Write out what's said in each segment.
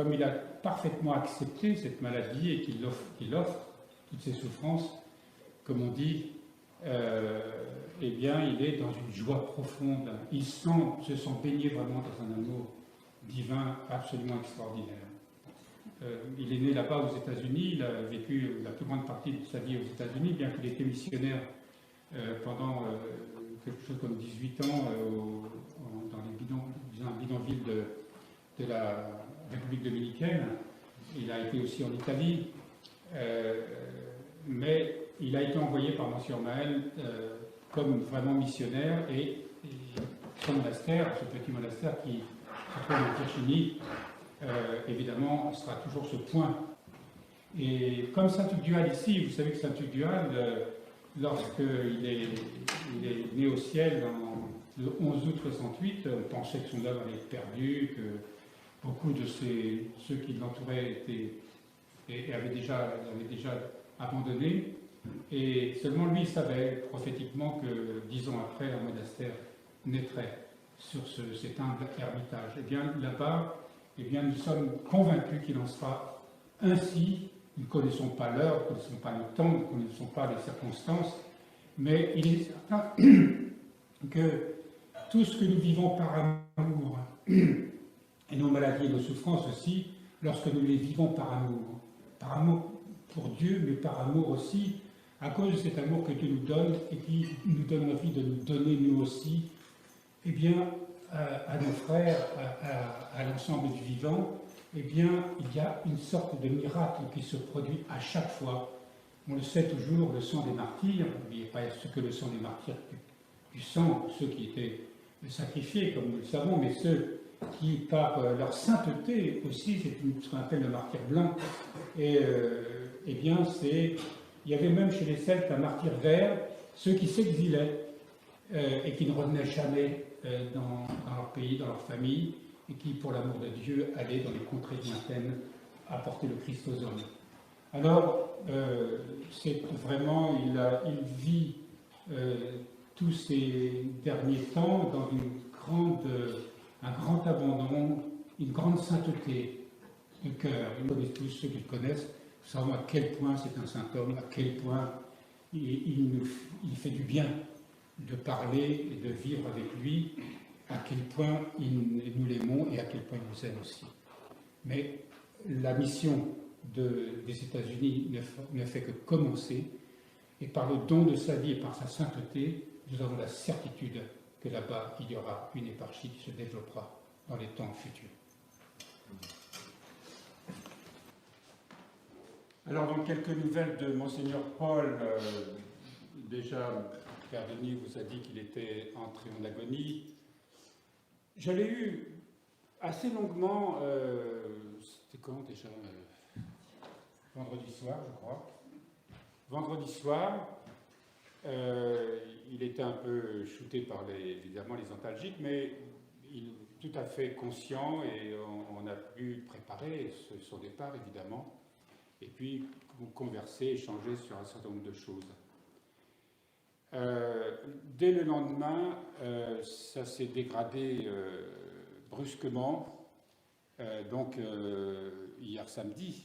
comme il a parfaitement accepté cette maladie et qu'il offre toutes ces souffrances, comme on dit, eh bien, il est dans une joie profonde. Il se sent baigné vraiment dans un amour divin absolument extraordinaire. Il est né là-bas aux États-Unis, il a vécu la plus grande partie de sa vie aux États-Unis, bien qu'il ait été missionnaire pendant quelque chose comme 18 ans dans un bidonville de la République dominicaine. Il a été aussi en Italie, mais il a été envoyé par Monsieur Maël comme vraiment missionnaire et son monastère, ce petit monastère qui se trouve en Tirchini, évidemment, sera toujours ce point. Et comme Saint-Tugdual ici, vous savez que Saint-Tugdual, lorsqu'il est né au ciel le 11 août 68, on pensait que son œuvre allait être perdue, que beaucoup de ceux qui l'entouraient avaient déjà abandonné. Et seulement lui savait prophétiquement que 10 ans après, un monastère naîtrait sur cet humble ermitage. Et bien là-bas, eh bien, nous sommes convaincus qu'il en sera ainsi. Nous ne connaissons pas l'heure, nous ne connaissons pas le temps, nous ne connaissons pas les circonstances, mais il est certain que tout ce que nous vivons par amour, et nos maladies et nos souffrances aussi, lorsque nous les vivons par amour pour Dieu, mais par amour aussi, à cause de cet amour que Dieu nous donne et qui nous donne envie de nous donner nous aussi, eh bien, à nos frères, à l'ensemble du vivant, eh bien, il y a une sorte de miracle qui se produit à chaque fois. On le sait toujours, le sang des martyrs, n'oubliez pas ce que le sang des martyrs du sang, ceux qui étaient sacrifiés, comme nous le savons, mais ceux qui, par leur sainteté aussi, c'est ce qu'on appelle le martyr blanc, et eh bien, il y avait même chez les Celtes un martyr vert, ceux qui s'exilaient et qui ne revenaient jamais dans leur pays, dans leur famille, et qui, pour l'amour de Dieu, allaient dans les contrées lointaines apporter le Christ aux hommes. Alors, c'est vraiment, il vit tous ces derniers temps dans un grand abandon, une grande sainteté de cœur. Vous connaissez tous ceux qui le connaissent, vous savez à quel point c'est un saint homme, à quel point il fait du bien de parler et de vivre avec lui, à quel point nous l'aimons et à quel point il nous aime aussi. Mais la mission des États-Unis ne fait que commencer, et par le don de sa vie et par sa sainteté, nous avons la certitude que là-bas, il y aura une éparchie qui se développera dans les temps futurs. Alors, donc, quelques nouvelles de Monseigneur Paul. Déjà, Père Denis vous a dit qu'il était entré en agonie. Je l'ai eu assez longuement, c'était quand déjà vendredi soir, je crois. Vendredi soir, il était un peu shooté par évidemment les antalgiques, mais il est tout à fait conscient et on a pu préparer son départ, évidemment, et puis converser, échanger sur un certain nombre de choses. Dès le lendemain, ça s'est dégradé brusquement. Donc, hier samedi,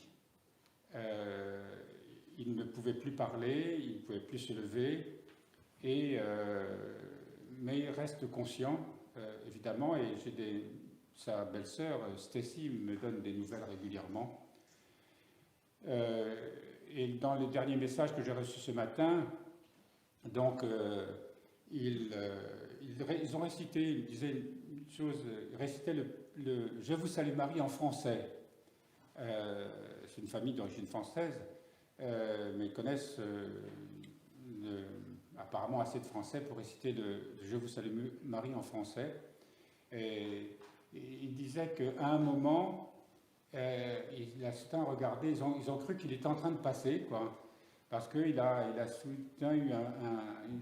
il ne pouvait plus parler, il ne pouvait plus se lever, mais il reste conscient, évidemment, et sa belle-sœur, Stacy, me donne des nouvelles régulièrement. Et dans les derniers messages que j'ai reçus ce matin, donc, ils ont récité, ils disaient une chose, ils récitaient le « Je vous salue Marie » en français. C'est une famille d'origine française, mais ils connaissent apparemment assez de français pour réciter le « Je vous salue Marie » en français. Et ils disaient qu'à un moment, certains regardaient, ils ont cru qu'il était en train de passer, quoi. Parce qu'il a soudain eu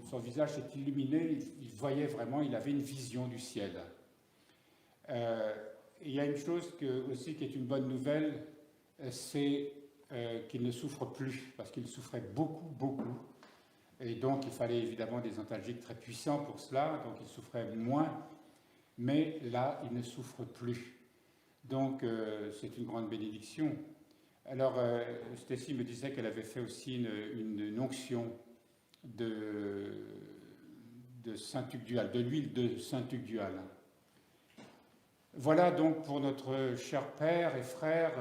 son visage s'est illuminé, il voyait vraiment, il avait une vision du ciel. Il y a une chose aussi qui est une bonne nouvelle, c'est qu'il ne souffre plus, parce qu'il souffrait beaucoup, beaucoup. Et donc il fallait évidemment des antalgiques très puissants pour cela, donc il souffrait moins, mais là il ne souffre plus. Donc c'est une grande bénédiction. Alors Stacy me disait qu'elle avait fait aussi une onction de Saint-Tugdual, de l'huile de Saint-Tugdual. Voilà donc pour notre cher père et frère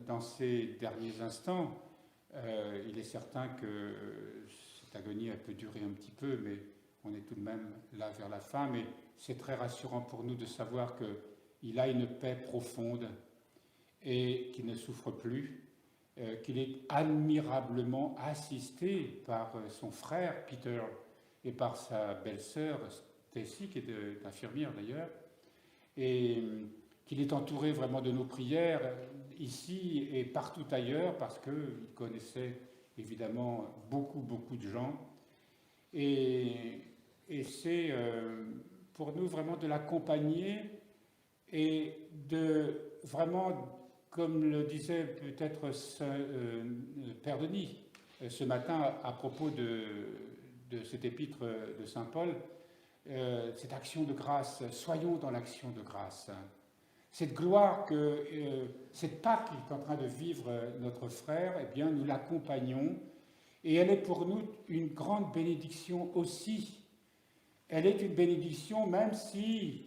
dans ces derniers instants. Il est certain que cette agonie elle peut durer un petit peu, mais on est tout de même là vers la fin. Mais c'est très rassurant pour nous de savoir qu'il a une paix profonde et qu'il ne souffre plus, qu'il est admirablement assisté par son frère Peter et par sa belle-sœur Stacy, qui est infirmière d'ailleurs, et qu'il est entouré vraiment de nos prières ici et partout ailleurs, parce qu'il connaissait évidemment beaucoup de gens. Et c'est pour nous vraiment de l'accompagner et de vraiment, comme le disait peut-être Père Denis ce matin à propos de cette épître de Saint Paul, cette action de grâce, soyons dans l'action de grâce. Cette gloire cette Pâque qu'est en train de vivre notre frère, eh bien nous l'accompagnons et elle est pour nous une grande bénédiction aussi. Elle est une bénédiction même si,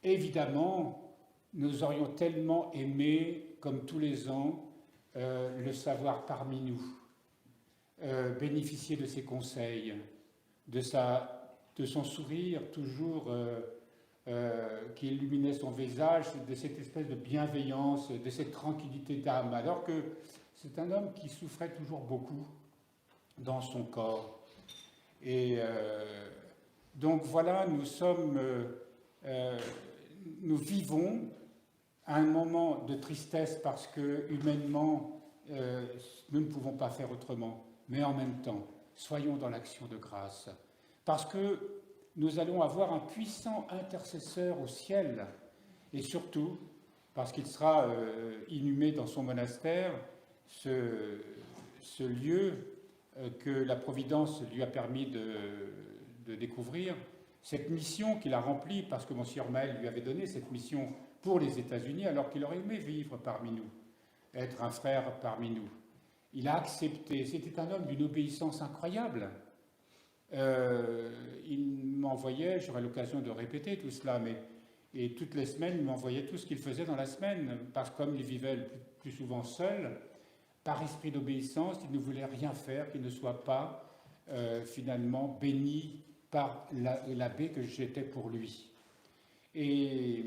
évidemment, nous aurions tellement aimé, comme tous les ans, le savoir parmi nous, bénéficier de ses conseils, de son sourire toujours qui illuminait son visage, de cette espèce de bienveillance, de cette tranquillité d'âme, alors que c'est un homme qui souffrait toujours beaucoup dans son corps. Et donc voilà, nous vivons un moment de tristesse parce que humainement, nous ne pouvons pas faire autrement, mais en même temps, soyons dans l'action de grâce. Parce que nous allons avoir un puissant intercesseur au ciel, et surtout parce qu'il sera inhumé dans son monastère, ce lieu que la Providence lui a permis de découvrir, cette mission qu'il a remplie, parce que Monseigneur Maël lui avait donné cette mission pour les États-Unis, alors qu'il aurait aimé vivre parmi nous, être un frère parmi nous. Il a accepté, c'était un homme d'une obéissance incroyable. Il m'envoyait, j'aurai l'occasion de répéter tout cela, et toutes les semaines, il m'envoyait tout ce qu'il faisait dans la semaine, parce que comme il vivait le plus souvent seul, par esprit d'obéissance, il ne voulait rien faire qui ne soit pas finalement béni par l'abbé que j'étais pour lui. Et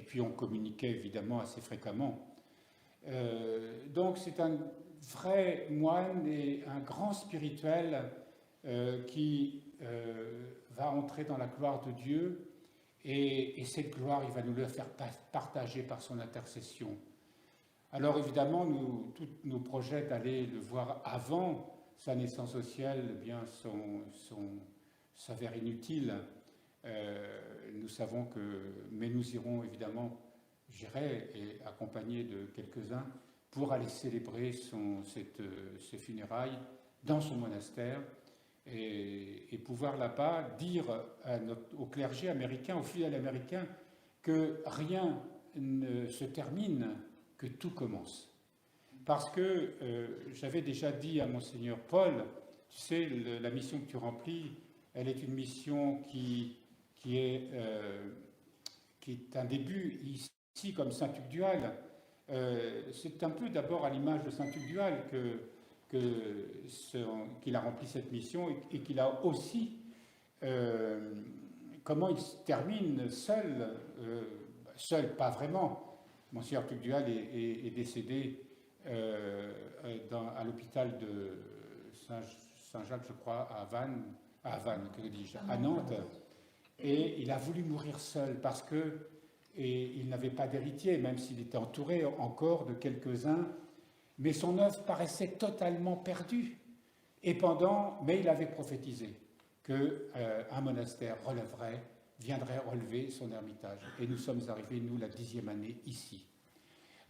puis on communiquait évidemment assez fréquemment. Donc c'est un vrai moine et un grand spirituel qui va entrer dans la gloire de Dieu, et cette gloire, il va nous la faire partager par son intercession. Alors évidemment, tous nos projets d'aller le voir avant sa naissance au ciel, eh bien, s'avèrent inutiles. Nous savons mais nous irons évidemment, j'irai et accompagné de quelques-uns pour aller célébrer ses funérailles dans son monastère et pouvoir là-bas dire au clergé américain, aux fidèles américains, que rien ne se termine, que tout commence. Parce que j'avais déjà dit à Monseigneur Paul, tu sais, la mission que tu remplis, elle est une mission qui est un début ici comme Saint-Tugdual. C'est un peu d'abord à l'image de Saint-Tugdual qu'il a rempli cette mission et qu'il a aussi comment il se termine seul, pas vraiment. Monseigneur Tugdual est décédé à l'hôpital de Saint-Jacques, je crois, à Nantes, et il a voulu mourir seul parce il n'avait pas d'héritier, même s'il était entouré encore de quelques-uns, mais son œuvre paraissait totalement perdue. Mais il avait prophétisé qu'un monastère viendrait relever son ermitage. Et nous sommes arrivés, nous, la 10e année ici.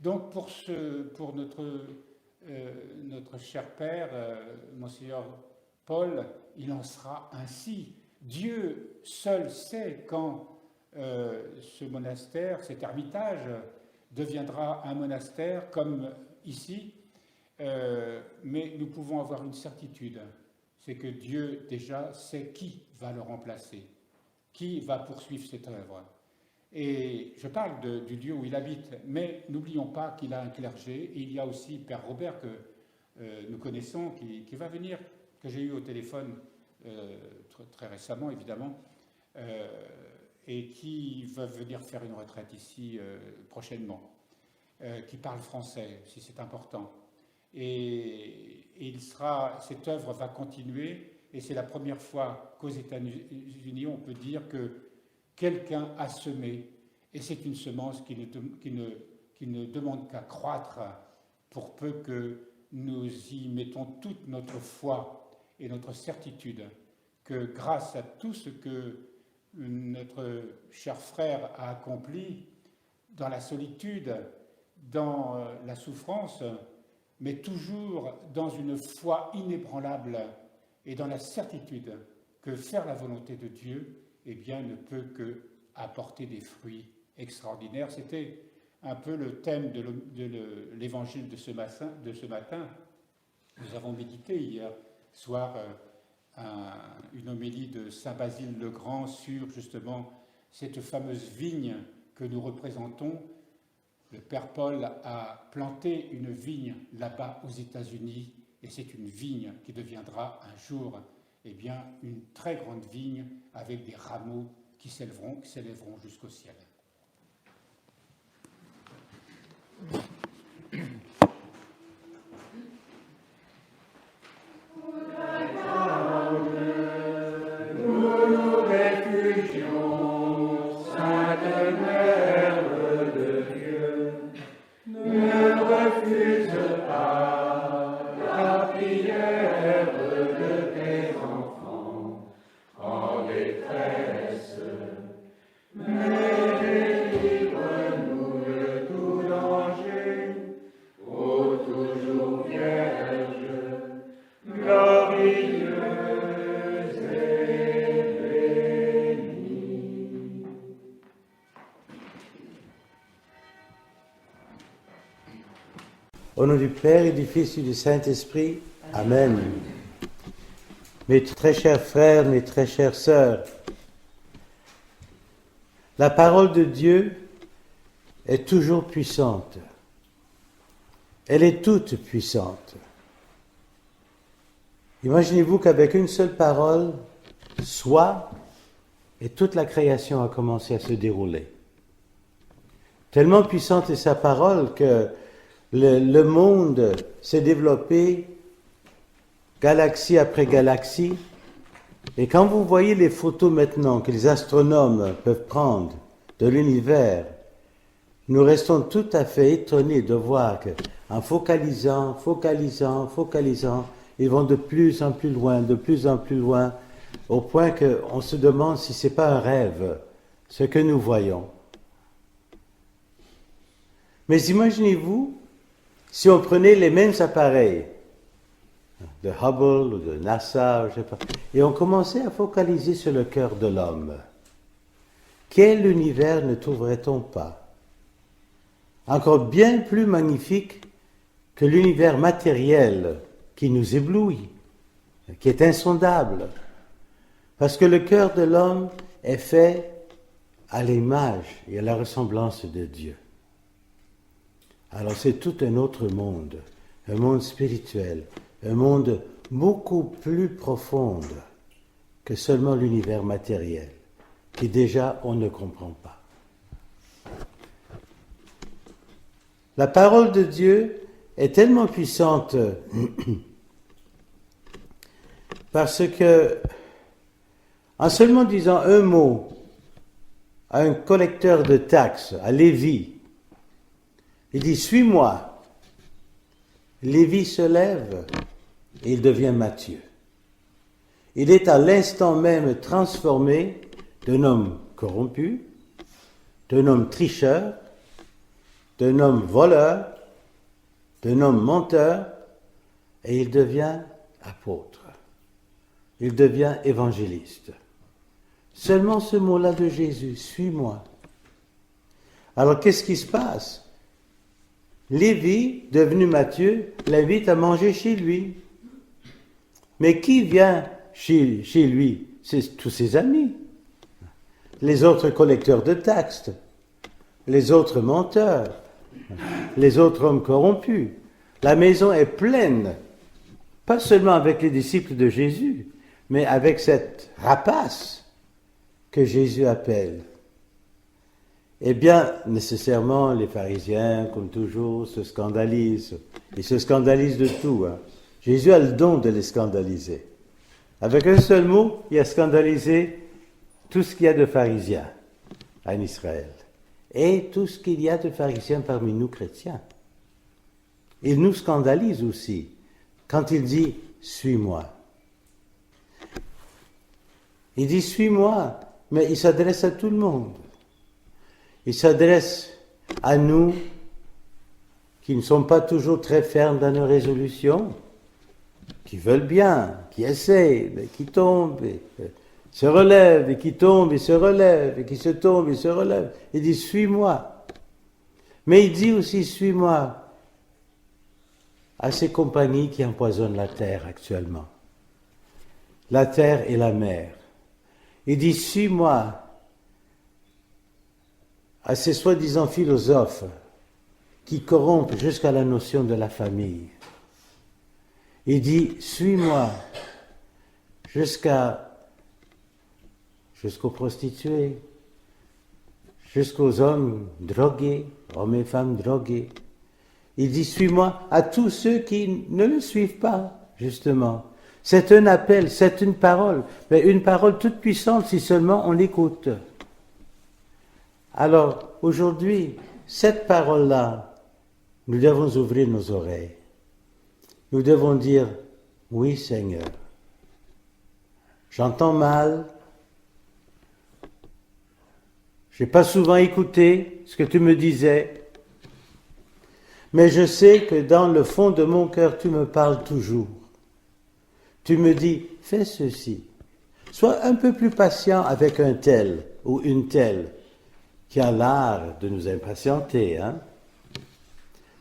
Donc pour notre cher père, Monseigneur Paul, il en sera ainsi. Dieu seul sait quand ce monastère, cet ermitage, deviendra un monastère comme ici, mais nous pouvons avoir une certitude, c'est que Dieu déjà sait qui va le remplacer, qui va poursuivre cette œuvre. Et je parle du lieu où il habite, mais n'oublions pas qu'il a un clergé, et il y a aussi Père Robert que nous connaissons, qui va venir, que j'ai eu au téléphone très récemment évidemment, et qui va venir faire une retraite ici prochainement, qui parle français, si c'est important. Et cette œuvre va continuer, et c'est la première fois qu'aux États-Unis on peut dire que quelqu'un a semé, et c'est une semence qui ne demande qu'à croître, pour peu que nous y mettons toute notre foi et notre certitude que grâce à tout ce que notre cher frère a accompli dans la solitude, dans la souffrance, mais toujours dans une foi inébranlable et dans la certitude que faire la volonté de Dieu, eh bien, ne peut que apporter des fruits extraordinaires. C'était un peu le thème de l'évangile de ce matin. Nous avons médité hier soir une homélie de Saint Basile le Grand sur justement cette fameuse vigne que nous représentons. Le Père Paul a planté une vigne là-bas aux États-Unis, et c'est une vigne qui deviendra un jour bien, une très grande vigne avec des rameaux qui s'élèveront jusqu'au ciel. Au nom du Père et du Fils et du Saint-Esprit, Amen. Mes très chers frères, mes très chères sœurs, la parole de Dieu est toujours puissante. Elle est toute puissante. Imaginez-vous qu'avec une seule parole, soit, et toute la création a commencé à se dérouler. Tellement puissante est sa parole que le monde s'est développé galaxie après galaxie. Et quand vous voyez les photos maintenant que les astronomes peuvent prendre de l'univers, nous restons tout à fait étonnés de voir qu'en focalisant, ils vont de plus en plus loin, au point qu'on se demande si ce n'est pas un rêve, ce que nous voyons. Mais imaginez-vous, si on prenait les mêmes appareils, de Hubble ou de NASA, je sais pas, et on commençait à focaliser sur le cœur de l'homme, quel univers ne trouverait-on pas? Encore bien plus magnifique que l'univers matériel qui nous éblouit, qui est insondable. Parce que le cœur de l'homme est fait à l'image et à la ressemblance de Dieu. Alors c'est tout un autre monde, un monde spirituel, un monde beaucoup plus profond que seulement l'univers matériel, qui déjà on ne comprend pas. La parole de Dieu est tellement puissante parce que, en seulement disant un mot à un collecteur de taxes, à Lévi, il dit « Suis-moi ». Lévi se lève et il devient Matthieu. Il est à l'instant même transformé d'un homme corrompu, d'un homme tricheur, d'un homme voleur, d'un homme menteur, et il devient apôtre. Il devient évangéliste. Seulement ce mot-là de Jésus, « Suis-moi ». Alors qu'est-ce qui se passe? Lévi, devenu Matthieu, l'invite à manger chez lui. Mais qui vient chez lui? C'est tous ses amis. Les autres collecteurs de taxes, les autres menteurs, les autres hommes corrompus. La maison est pleine, pas seulement avec les disciples de Jésus, mais avec cette rapace que Jésus appelle. Eh bien, nécessairement, les pharisiens, comme toujours, se scandalisent. Ils se scandalisent de tout. Jésus a le don de les scandaliser. Avec un seul mot, il a scandalisé tout ce qu'il y a de pharisiens en Israël. Et tout ce qu'il y a de pharisiens parmi nous chrétiens. Il nous scandalise aussi quand il dit « suis-moi ». Il dit « suis-moi », mais il s'adresse à tout le monde. Il s'adresse à nous qui ne sommes pas toujours très fermes dans nos résolutions, qui veulent bien, qui essaient, mais qui tombent, et se relèvent, et qui tombent, et se relèvent, et qui se tombent, et se relèvent. Il dit, suis-moi. Mais il dit aussi, suis-moi à ces compagnies qui empoisonnent la terre actuellement. La terre et la mer. Il dit, suis-moi à ces soi-disant philosophes qui corrompent jusqu'à la notion de la famille. Il dit, suis-moi jusqu'aux prostituées, jusqu'aux hommes drogués, hommes et femmes drogués. Il dit, suis-moi à tous ceux qui ne le suivent pas, justement. C'est un appel, c'est une parole, mais une parole toute puissante si seulement on l'écoute. Alors, aujourd'hui, cette parole-là, nous devons ouvrir nos oreilles. Nous devons dire, oui Seigneur, j'entends mal, je n'ai pas souvent écouté ce que tu me disais, mais je sais que dans le fond de mon cœur, tu me parles toujours. Tu me dis, fais ceci. Sois un peu plus patient avec un tel ou une telle qui a l'art de nous impatienter.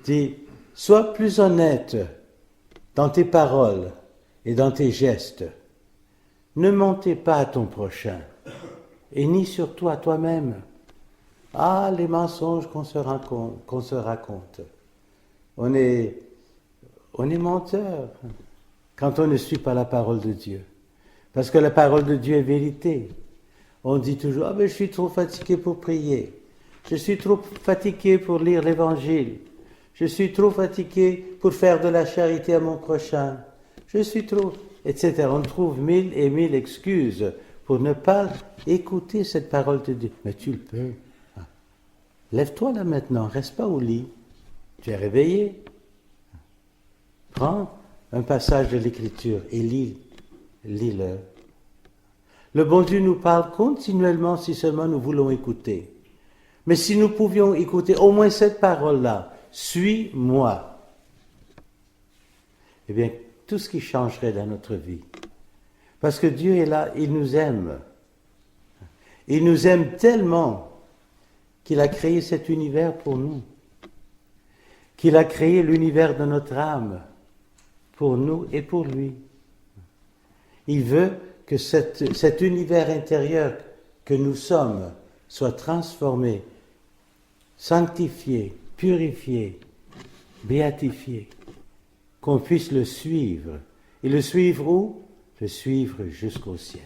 Dis, sois plus honnête dans tes paroles et dans tes gestes. Ne mentez pas à ton prochain, et ni surtout à toi-même. Ah, les mensonges qu'on se raconte. On est menteur quand on ne suit pas la parole de Dieu. Parce que la parole de Dieu est vérité. On dit toujours, ah ben je suis trop fatigué pour prier. Je suis trop fatigué pour lire l'évangile. Je suis trop fatigué pour faire de la charité à mon prochain. Je suis trop, etc. On trouve mille et mille excuses pour ne pas écouter cette parole de Dieu. Mais tu le peux. Lève-toi là maintenant, reste pas au lit. Tu es réveillé. Prends un passage de l'Écriture et lis-le. Le bon Dieu nous parle continuellement si seulement nous voulons écouter. Mais si nous pouvions écouter au moins cette parole-là, suis-moi, eh bien, tout ce qui changerait dans notre vie. Parce que Dieu est là, il nous aime. Il nous aime tellement qu'il a créé cet univers pour nous. Qu'il a créé l'univers de notre âme pour nous et pour lui. Il veut que cet univers intérieur que nous sommes soit transformé, sanctifié, purifié, béatifié, qu'on puisse le suivre. Et le suivre où? Le suivre jusqu'au ciel.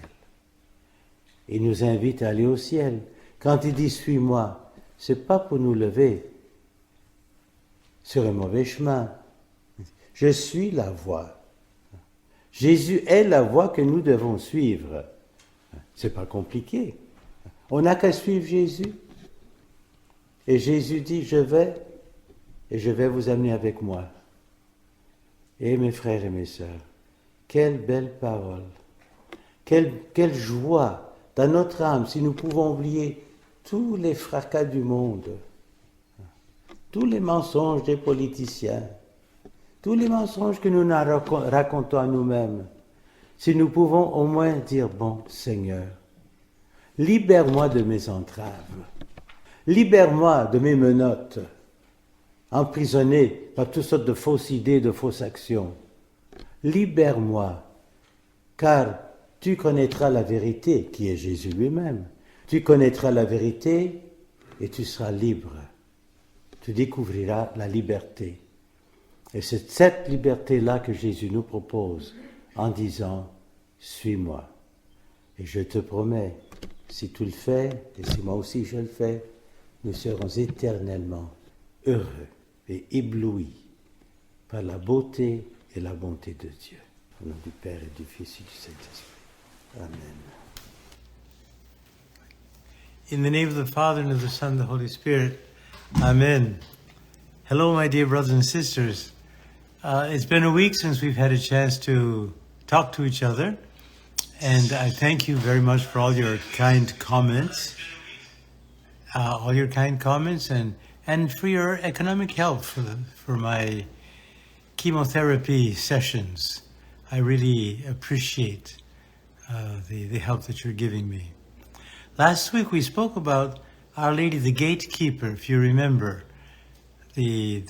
Il nous invite à aller au ciel. Quand il dit « suis-moi », ce n'est pas pour nous lever sur un mauvais chemin. Je suis la voie. Jésus est la voie que nous devons suivre. C'est pas compliqué. On n'a qu'à suivre Jésus. Et Jésus dit, je vais, et je vais vous amener avec moi. Et mes frères et mes sœurs, quelle belle parole. Quelle joie dans notre âme si nous pouvons oublier tous les fracas du monde, tous les mensonges des politiciens, tous les mensonges que nous racontons à nous-mêmes, si nous pouvons au moins dire, bon Seigneur, libère-moi de mes entraves, libère-moi de mes menottes, emprisonné par toutes sortes de fausses idées, de fausses actions. Libère-moi, car tu connaîtras la vérité, qui est Jésus lui-même. Tu connaîtras la vérité et tu seras libre. Tu découvriras la liberté. Et c'est cette liberté-là que Jésus nous propose en disant « Suis-moi ». Et je te promets, si tu le fais, et si moi aussi je le fais, nous serons éternellement heureux et éblouis par la beauté et la bonté de Dieu. Au nom du Père et du Fils et du Saint-Esprit. Amen. In the name of the Father, and of the Son, and the Holy Spirit. Amen. Hello, my dear brothers and sisters. It's been a week since we've had a chance to talk to each other, and I thank you very much for all your kind comments, and for your economic help for my chemotherapy sessions. I really appreciate the help that you're giving me. Last week we spoke about Our Lady the Gatekeeper, if you remember, the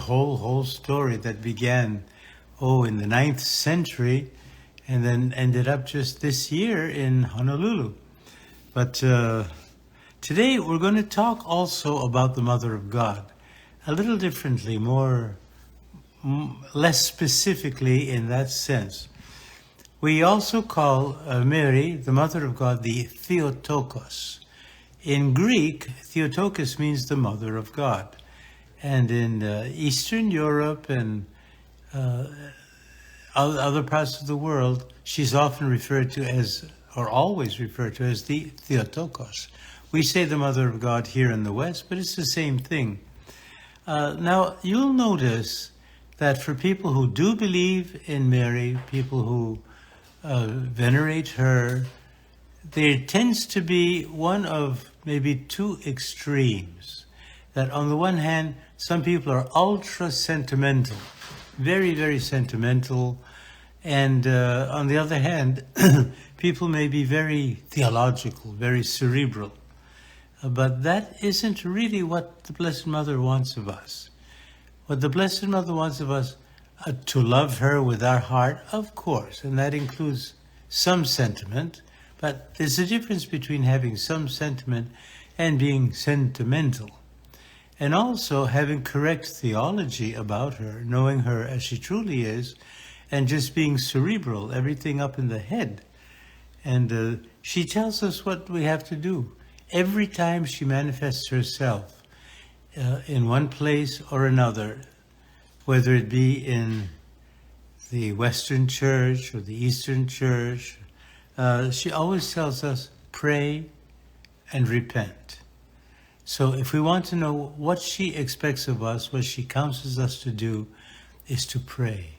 whole story that began, in the 9th century, and then ended up just this year in Honolulu. But today we're going to talk also about the Mother of God, a little differently, less specifically in that sense. We also call Mary, the Mother of God, the Theotokos. In Greek, Theotokos means the Mother of God. And in Eastern Europe and other parts of the world, she's often referred to as, or always referred to as, the Theotokos. We say the Mother of God here in the West, but it's the same thing. Now, you'll notice that for people who do believe in Mary, people who venerate her, there tends to be one of maybe two extremes. That on the one hand, some people are ultra sentimental, very, very sentimental, and on the other hand, people may be very theological, very cerebral. But that isn't really what the Blessed Mother wants of us. What the Blessed Mother wants of us, to love her with our heart, of course, and that includes some sentiment, but there's a difference between having some sentiment and being sentimental, and also having correct theology about her, knowing her as she truly is, and just being cerebral, everything up in the head. And she tells us what we have to do. Every time she manifests herself in one place or another, whether it be in the Western Church or the Eastern Church, she always tells us, pray and repent. So if we want to know what she expects of us, what she counsels us to do, is to pray.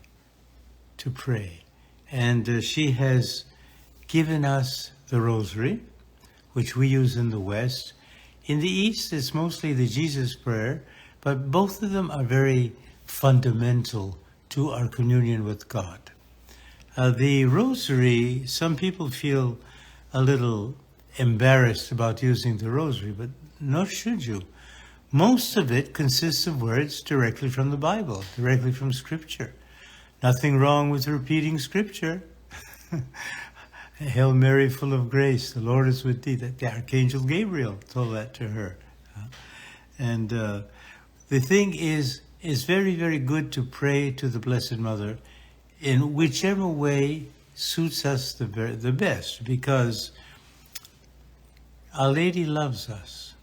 To pray. And she has given us the Rosary, which we use in the West. In the East, it's mostly the Jesus Prayer, but both of them are very fundamental to our communion with God. The Rosary, some people feel a little embarrassed about using the Rosary, but nor should you. Most of it consists of words directly from the Bible, directly from Scripture. Nothing wrong with repeating Scripture. Hail Mary, full of grace, the Lord is with thee. The Archangel Gabriel told that to her. And the thing is, it's very, very good to pray to the Blessed Mother in whichever way suits us the best, because Our Lady loves us.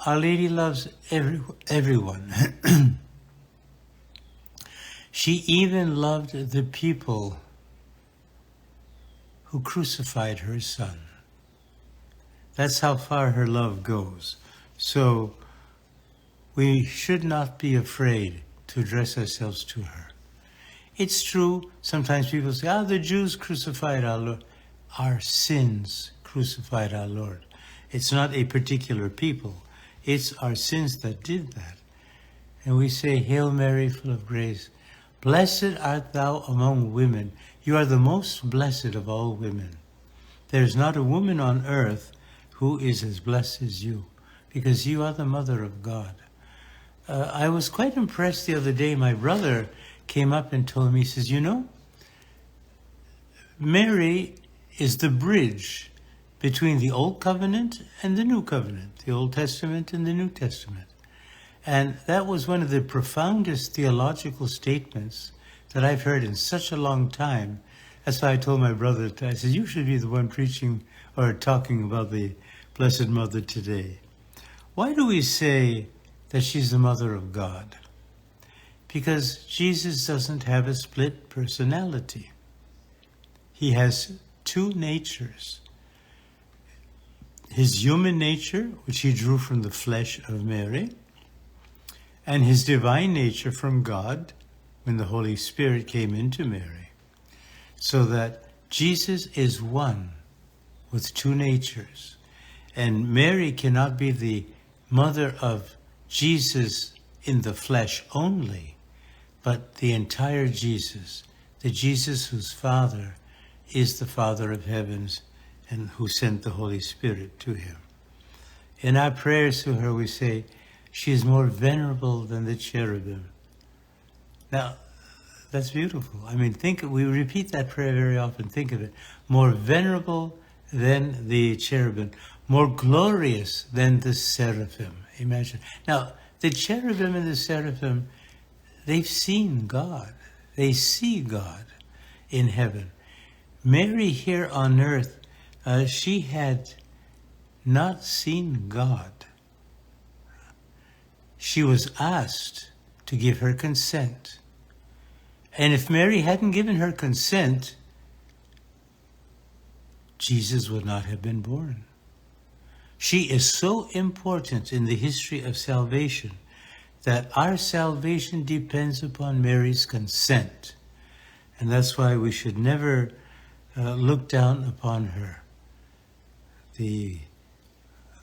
Our Lady loves everyone. She even loved the people who crucified her Son. That's how far her love goes. So we should not be afraid to address ourselves to her. It's true, sometimes people say, the Jews crucified our Lord. Our sins crucified our Lord. It's not a particular people. It's our sins that did that. And we say, Hail Mary, full of grace, blessed art thou among women. You are the most blessed of all women. There is not a woman on earth who is as blessed as you, because you are the Mother of God. I was quite impressed the other day. My brother came up and told me, he says, you know, Mary is the bridge between the Old Covenant and the New Covenant, the Old Testament and the New Testament. And that was one of the profoundest theological statements that I've heard in such a long time. That's why I told my brother, I said, you should be the one preaching or talking about the Blessed Mother today. Why do we say that she's the Mother of God? Because Jesus doesn't have a split personality. He has two natures. His human nature, which he drew from the flesh of Mary, and his divine nature from God when the Holy Spirit came into Mary. So that Jesus is one with two natures. And Mary cannot be the mother of Jesus in the flesh only, but the entire Jesus, the Jesus whose Father is the Father of heavens and who sent the Holy Spirit to him. In our prayers to her, we say, she is more venerable than the cherubim. Now, that's beautiful. I mean, we repeat that prayer very often. Think of it. More venerable than the cherubim. More glorious than the seraphim. Imagine. Now, the cherubim and the seraphim, they've seen God. They see God in heaven. Mary here on earth, she had not seen God. She was asked to give her consent. And if Mary hadn't given her consent, Jesus would not have been born. She is so important in the history of salvation that our salvation depends upon Mary's consent. And that's why we should never look down upon her. There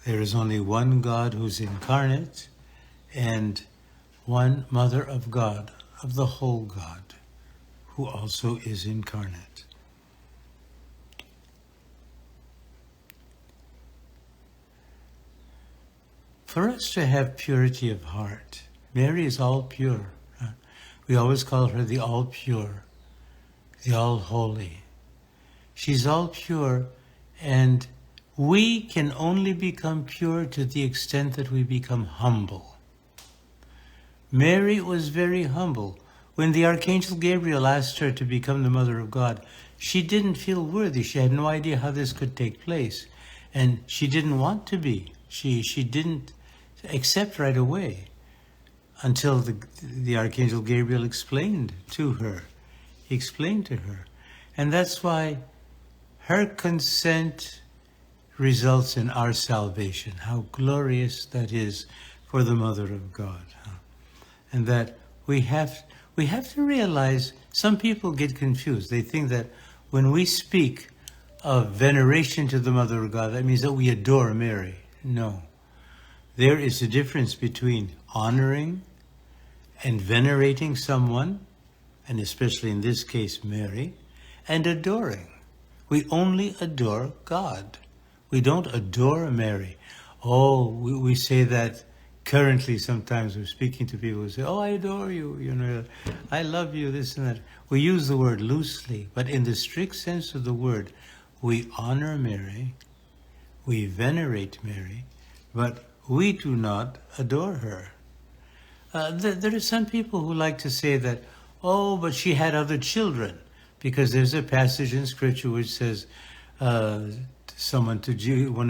is only one God who's incarnate and one Mother of God, of the whole God, who also is incarnate. For us to have purity of heart, Mary is all pure. We always call her the all pure, the all holy. She's all pure, and we can only become pure to the extent that we become humble. Mary was very humble. When the Archangel Gabriel asked her to become the Mother of God, she didn't feel worthy. She had no idea how this could take place. And she didn't want to be. She didn't accept right away until the Archangel Gabriel explained to her. He explained to her. And that's why her consent results in our salvation. How glorious that is for the Mother of God. And that we have to realize, some people get confused. They think that when we speak of veneration to the Mother of God, that means that we adore Mary. No. There is a difference between honoring and venerating someone, and especially in this case Mary, and adoring. We only adore God. We don't adore Mary. Oh, we say that currently sometimes we're speaking to people who say, oh, I adore you, I love you, this and that. We use the word loosely, but in the strict sense of the word, we honor Mary, we venerate Mary, but we do not adore her. There are some people who like to say that, oh, but she had other children, because there's a passage in Scripture which says, one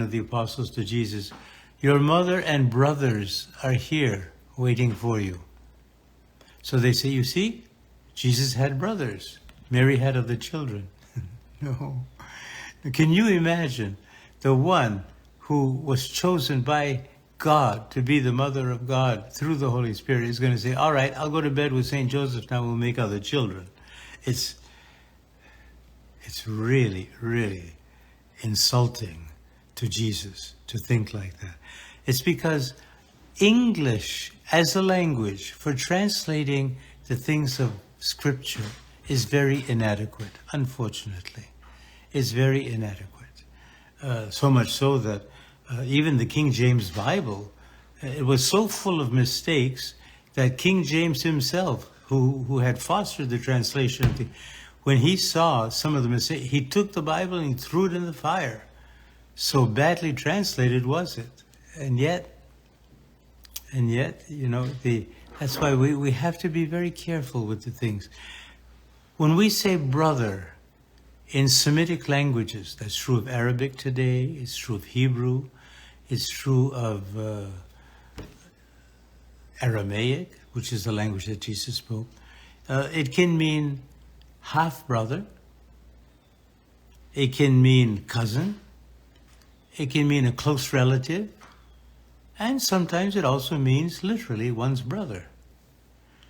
of the apostles to Jesus, your mother and brothers are here waiting for you. So they say, you see, Jesus had brothers. Mary had other children. No. Can you imagine the one who was chosen by God to be the Mother of God through the Holy Spirit is going to say, all right, I'll go to bed with St. Joseph, now we'll make other children. It's really, really insulting to Jesus to think like that. It's because English as a language for translating the things of Scripture is very inadequate, unfortunately. It's very inadequate. So much so that even the King James Bible, it was so full of mistakes that King James himself, who had fostered the translation of when he saw some of the mistakes, he took the Bible and he threw it in the fire. So badly translated was it. And yet, that's why we have to be very careful with the things. When we say brother in Semitic languages, that's true of Arabic today, it's true of Hebrew, it's true of Aramaic, which is the language that Jesus spoke. It can mean half-brother. It can mean cousin. It can mean a close relative. And sometimes it also means literally one's brother.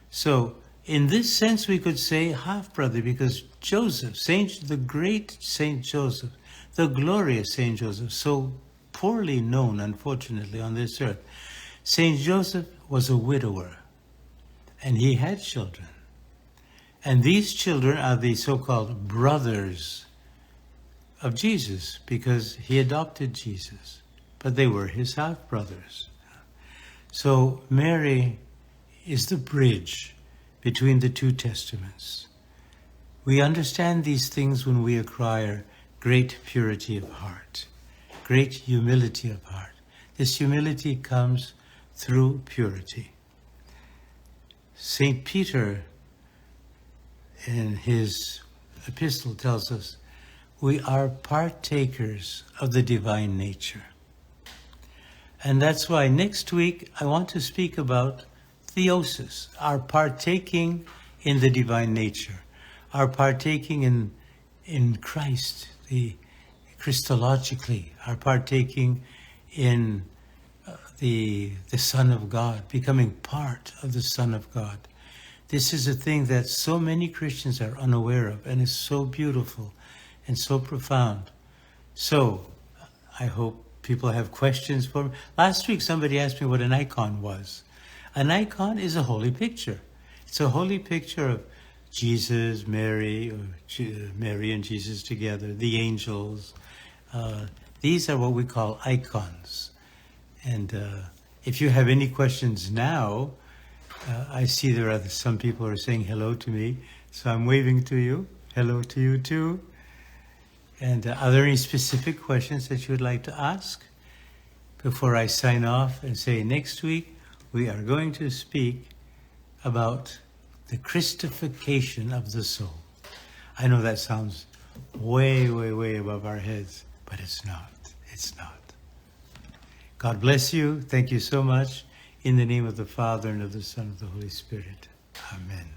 So in this sense, we could say half-brother because Joseph, the great Saint Joseph, the glorious Saint Joseph, so poorly known, unfortunately, on this earth. Saint Joseph was a widower, and he had children. And these children are the so-called brothers of Jesus because he adopted Jesus, but they were his half-brothers. So Mary is the bridge between the two testaments. We understand these things when we acquire great purity of heart, great humility of heart. This humility comes through purity. St. Peter, in his epistle, tells us we are partakers of the divine nature. And that's why next week I want to speak about theosis, our partaking in the divine nature, our partaking in Christ, the Christologically, our partaking in the Son of God, becoming part of the Son of God. This is a thing that so many Christians are unaware of, and is so beautiful and so profound. So, I hope people have questions for me. Last week, somebody asked me what an icon was. An icon is a holy picture. It's a holy picture of Jesus, Mary, or Mary and Jesus together, the angels. These are what we call icons. And if you have any questions now, I see there are some people who are saying hello to me, so I'm waving to you. Hello to you too. And are there any specific questions that you would like to ask before I sign off and say next week we are going to speak about the Christification of the soul. I know that sounds way, way, way above our heads, but it's not. It's not. God bless you. Thank you so much. In the name of the Father, and of the Son, and of the Holy Spirit. Amen.